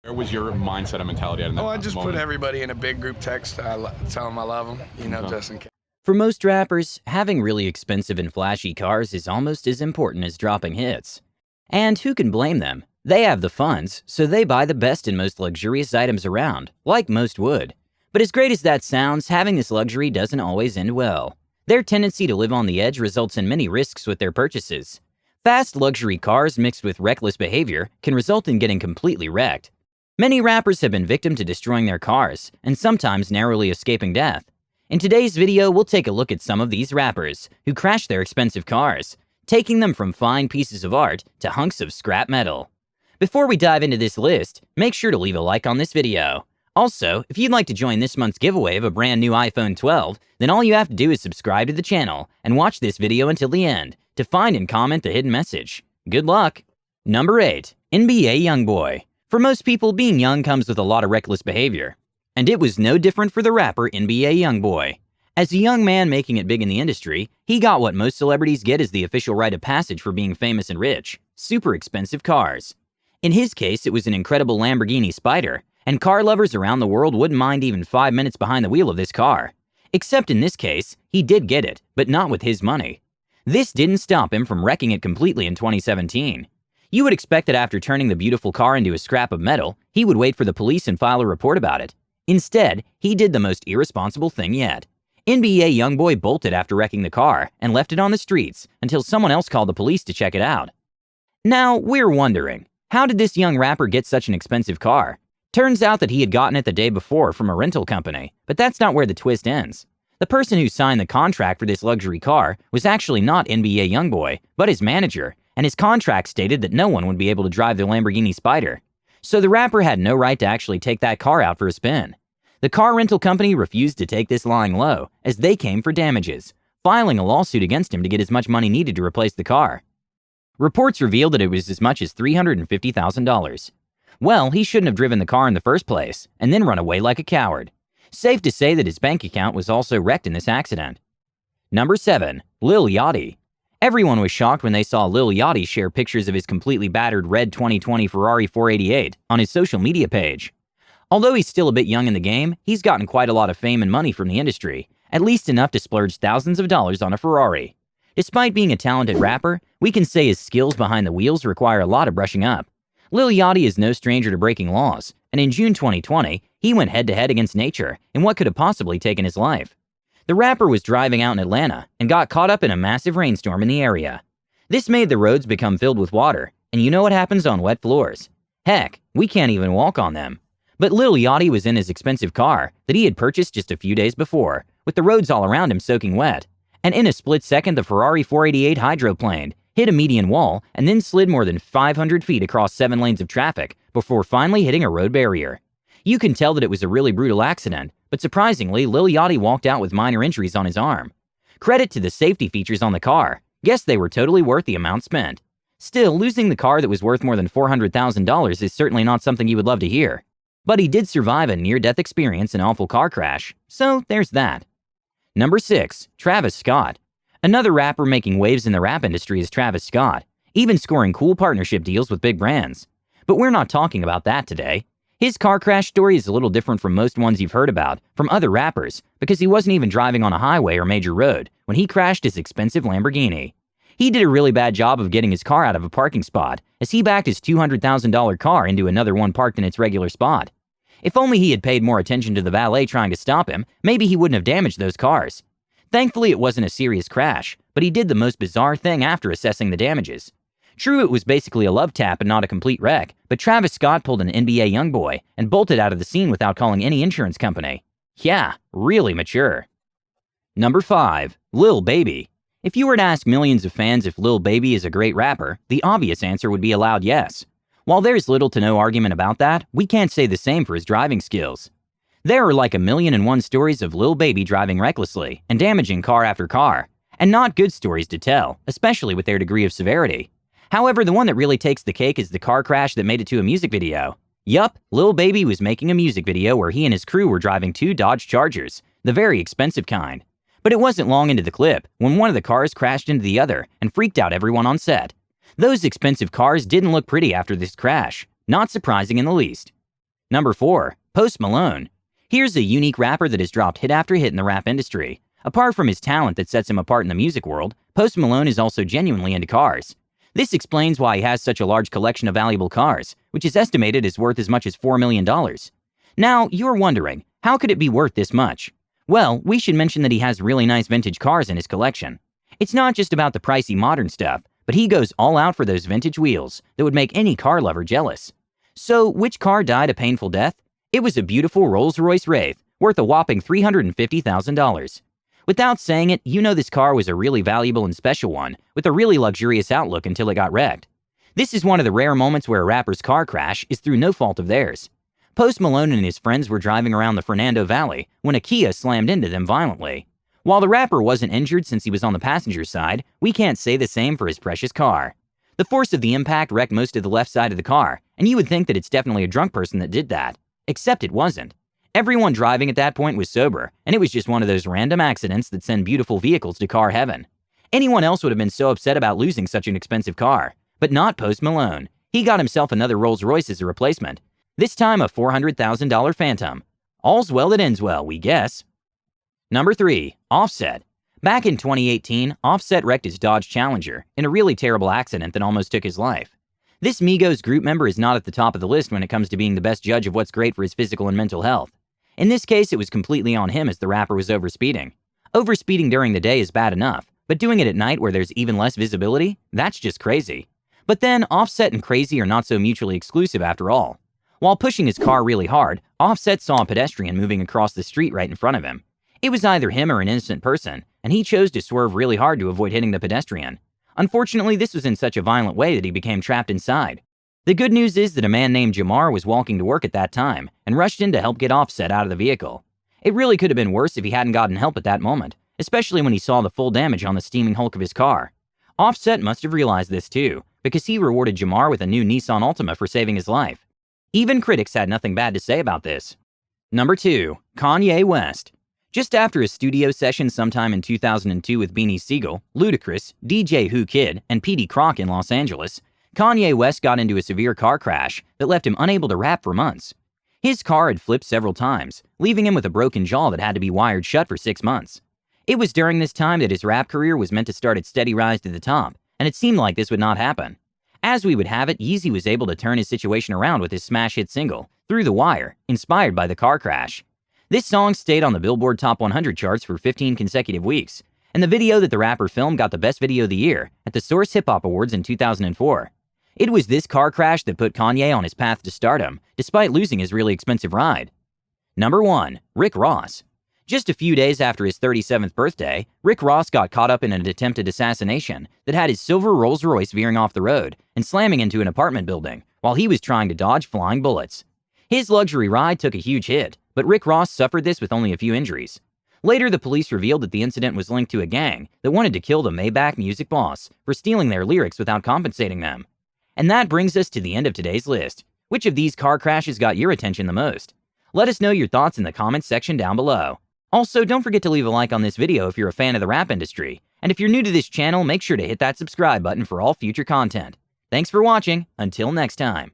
Where was your mindset and mentality at in that Oh, I just moment? put everybody in a big group text. Tell them I love them, just in case. For most rappers, having really expensive and flashy cars is almost as important as dropping hits. And who can blame them? They have the funds, so they buy the best and most luxurious items around, like most would. But as great as that sounds, having this luxury doesn't always end well. Their tendency to live on the edge results in many risks with their purchases. Fast luxury cars mixed with reckless behavior can result in getting completely wrecked. Many rappers have been victim to destroying their cars, and sometimes narrowly escaping death. In today's video, we'll take a look at some of these rappers who crashed their expensive cars, taking them from fine pieces of art to hunks of scrap metal. Before we dive into this list, make sure to leave a like on this video. Also, if you'd like to join this month's giveaway of a brand new iPhone 12, then all you have to do is subscribe to the channel and watch this video until the end to find and comment the hidden message. Good luck! Number 8. NBA Youngboy. For most people, being young comes with a lot of reckless behavior. And it was no different for the rapper NBA Youngboy. As a young man making it big in the industry, he got what most celebrities get as the official rite of passage for being famous and rich: super expensive cars. In his case, it was an incredible Lamborghini Spider, and car lovers around the world wouldn't mind even 5 minutes behind the wheel of this car. Except in this case, he did get it, but not with his money. This didn't stop him from wrecking it completely in 2017. You would expect that after turning the beautiful car into a scrap of metal, he would wait for the police and file a report about it. Instead, he did the most irresponsible thing yet. NBA Youngboy bolted after wrecking the car and left it on the streets until someone else called the police to check it out. Now, we're wondering, how did this young rapper get such an expensive car? Turns out that he had gotten it the day before from a rental company, but that's not where the twist ends. The person who signed the contract for this luxury car was actually not NBA Youngboy, but his manager, and his contract stated that no one would be able to drive the Lamborghini Spider. So the rapper had no right to actually take that car out for a spin. The car rental company refused to take this lying low, as they came for damages, filing a lawsuit against him to get as much money needed to replace the car. Reports revealed that it was as much as $350,000. Well, he shouldn't have driven the car in the first place, and then run away like a coward. Safe to say that his bank account was also wrecked in this accident. Number 7. Lil Yachty. Everyone was shocked when they saw Lil Yachty share pictures of his completely battered red 2020 Ferrari 488 on his social media page. Although he's still a bit young in the game, he's gotten quite a lot of fame and money from the industry, at least enough to splurge thousands of dollars on a Ferrari. Despite being a talented rapper, we can say his skills behind the wheels require a lot of brushing up. Lil Yachty is no stranger to breaking laws, and in June 2020, he went head-to-head against nature in what could have possibly taken his life. The rapper was driving out in Atlanta and got caught up in a massive rainstorm in the area. This made the roads become filled with water, and you know what happens on wet floors? Heck, we can't even walk on them. But Lil Yachty was in his expensive car that he had purchased just a few days before, with the roads all around him soaking wet. And in a split second, the Ferrari 488 hydroplaned, hit a median wall, and then slid more than 500 feet across 7 lanes of traffic before finally hitting a road barrier. You can tell that it was a really brutal accident, but surprisingly, Lil Yachty walked out with minor injuries on his arm. Credit to the safety features on the car. Guess they were totally worth the amount spent. Still, losing the car that was worth more than $400,000 is certainly not something you would love to hear. But he did survive a near-death experience in an awful car crash, so there's that. Number 6. Travis Scott. Another rapper making waves in the rap industry is Travis Scott, even scoring cool partnership deals with big brands. But we're not talking about that today. His car crash story is a little different from most ones you've heard about from other rappers because he wasn't even driving on a highway or major road when he crashed his expensive Lamborghini. He did a really bad job of getting his car out of a parking spot as he backed his $200,000 car into another one parked in its regular spot. If only he had paid more attention to the valet trying to stop him, maybe he wouldn't have damaged those cars. Thankfully, it wasn't a serious crash, but he did the most bizarre thing after assessing the damages. True, it was basically a love tap and not a complete wreck, but Travis Scott pulled an NBA Youngboy and bolted out of the scene without calling any insurance company. Yeah, really mature. Number 5. Lil Baby. If you were to ask millions of fans if Lil Baby is a great rapper, the obvious answer would be a loud yes. While there's little to no argument about that, we can't say the same for his driving skills. There are like 1,000,001 stories of Lil Baby driving recklessly and damaging car after car, and not good stories to tell, especially with their degree of severity. However, the one that really takes the cake is the car crash that made it to a music video. Yup, Lil Baby was making a music video where he and his crew were driving 2 Dodge Chargers, the very expensive kind. But it wasn't long into the clip when one of the cars crashed into the other and freaked out everyone on set. Those expensive cars didn't look pretty after this crash, not surprising in the least. Number 4. Post Malone. Here's a unique rapper that has dropped hit after hit in the rap industry. Apart from his talent that sets him apart in the music world, Post Malone is also genuinely into cars. This explains why he has such a large collection of valuable cars, which is estimated is worth as much as $4 million. Now, you're wondering, how could it be worth this much? Well, we should mention that he has really nice vintage cars in his collection. It's not just about the pricey modern stuff, but he goes all out for those vintage wheels that would make any car lover jealous. So, which car died a painful death? It was a beautiful Rolls-Royce Wraith, worth a whopping $350,000. Without saying it, you know this car was a really valuable and special one, with a really luxurious outlook until it got wrecked. This is one of the rare moments where a rapper's car crash is through no fault of theirs. Post Malone and his friends were driving around the Fernando Valley when a Kia slammed into them violently. While the rapper wasn't injured since he was on the passenger side, we can't say the same for his precious car. The force of the impact wrecked most of the left side of the car, and you would think that it's definitely a drunk person that did that. Except it wasn't. Everyone driving at that point was sober, and it was just one of those random accidents that send beautiful vehicles to car heaven. Anyone else would have been so upset about losing such an expensive car, but not Post Malone. He got himself another Rolls-Royce as a replacement, this time a $400,000 Phantom. All's well that ends well, we guess. Number 3. Offset. Back in 2018, Offset wrecked his Dodge Challenger in a really terrible accident that almost took his life. This Migos group member is not at the top of the list when it comes to being the best judge of what's great for his physical and mental health. In this case, it was completely on him as the rapper was overspeeding. Overspeeding during the day is bad enough, but doing it at night where there's even less visibility? That's just crazy. But then, Offset and crazy are not so mutually exclusive after all. While pushing his car really hard, Offset saw a pedestrian moving across the street right in front of him. It was either him or an innocent person, and he chose to swerve really hard to avoid hitting the pedestrian. Unfortunately, this was in such a violent way that he became trapped inside. The good news is that a man named Jamar was walking to work at that time and rushed in to help get Offset out of the vehicle. It really could have been worse if he hadn't gotten help at that moment, especially when he saw the full damage on the steaming hulk of his car. Offset must have realized this too, because he rewarded Jamar with a new Nissan Altima for saving his life. Even critics had nothing bad to say about this. Number 2. Kanye West. Just after a studio session sometime in 2002 with Beanie Siegel, Ludacris, DJ Who Kid, and P.D. Croc in Los Angeles, Kanye West got into a severe car crash that left him unable to rap for months. His car had flipped several times, leaving him with a broken jaw that had to be wired shut for 6 months. It was during this time that his rap career was meant to start its steady rise to the top, and it seemed like this would not happen. As we would have it, Yeezy was able to turn his situation around with his smash hit single, Through the Wire, inspired by the car crash. This song stayed on the Billboard Top 100 charts for 15 consecutive weeks, and the video that the rapper filmed got the Best Video of the Year at the Source Hip Hop Awards in 2004. It was this car crash that put Kanye on his path to stardom, despite losing his really expensive ride. Number 1. Rick Ross. Just a few days after his 37th birthday, Rick Ross got caught up in an attempted assassination that had his silver Rolls-Royce veering off the road and slamming into an apartment building while he was trying to dodge flying bullets. His luxury ride took a huge hit, but Rick Ross suffered this with only a few injuries. Later, the police revealed that the incident was linked to a gang that wanted to kill the Maybach music boss for stealing their lyrics without compensating them. And that brings us to the end of today's list. Which of these car crashes got your attention the most? Let us know your thoughts in the comments section down below. Also, don't forget to leave a like on this video if you're a fan of the rap industry. And if you're new to this channel, make sure to hit that subscribe button for all future content. Thanks for watching. Until next time.